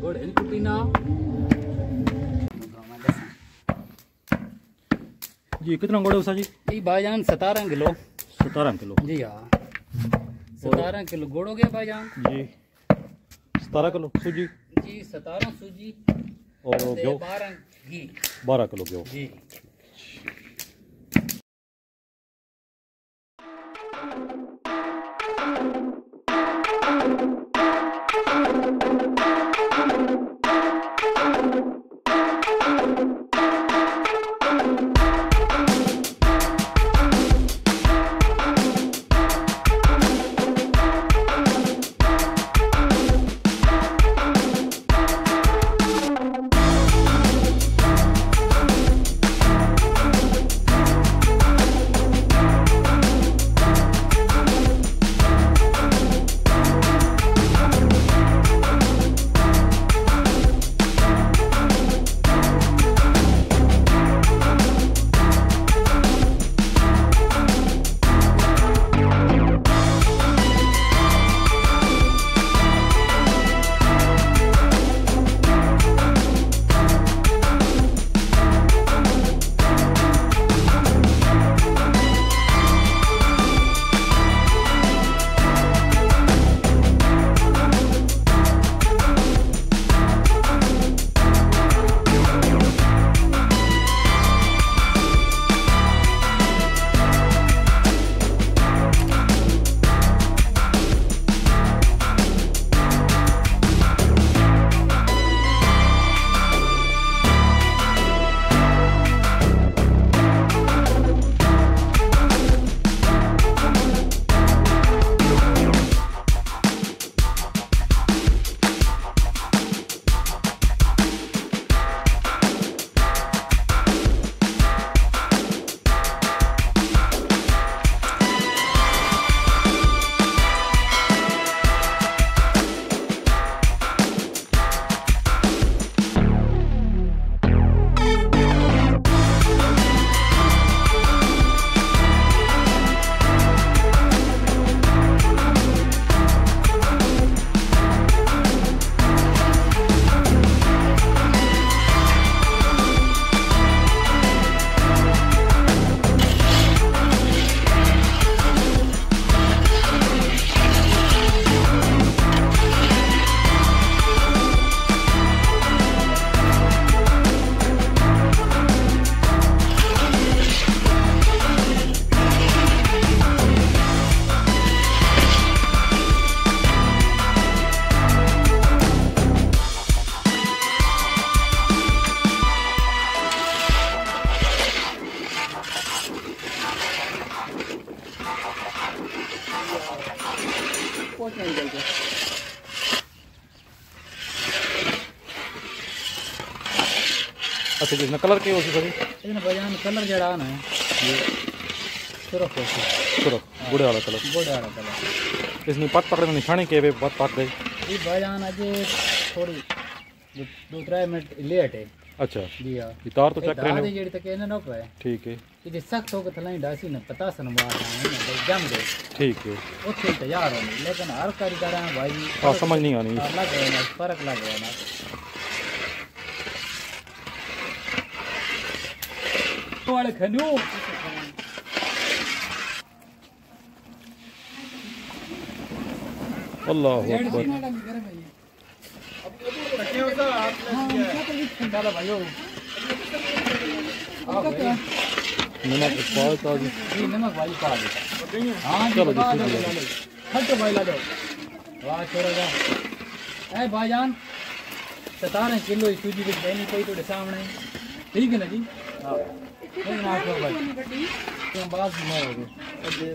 गुड़ हिल कुटी ना जी। कितना गुड़ है उसा जी? ये भाईजान 17 किलो। 17 किलो जी हाँ, 17 किलो गुड़ हो गया भाईजान जी। 17 किलो सूजी जी, 17 सूजी और घ्यो 12 घी 12 किलो घ्यो जी। अच्छा जी। कलर के होसी सभी इसने भाईजान कलर जड़ा ना सुरख सुरख गुड़े वाला कलर गुड़ वाला कलर। इसमें पत पकड़ने निशानी के वे पत पक गई। ये भाईजान अजे थोड़ी 2-3 मिनट लेट है। अच्छा जी हां, ये तार तो चेक करने दादी जेड़ी तक न पे। ठीक है। ये सख्त हो के थलाई डासी न पता सन बात है जम गए। ठीक है। ओथे तैयार हो, लेकिन हर कारीगर है भाई हां समझ नहीं आनी अलग है ना, फर्क लग गया ना। वाले खनू अल्लाह अकबर। नमक पाता जी। नमक भाई पा दे। हाँ चलो जी, खट्टे भाई ला दो। वाह छोड़ेगा ए भाईजान 17 किलो सूजी की देनी पई तो सामने। ठीक है ना जी? हाँ ना तो भाई तो बात न हो गई। ठीक है।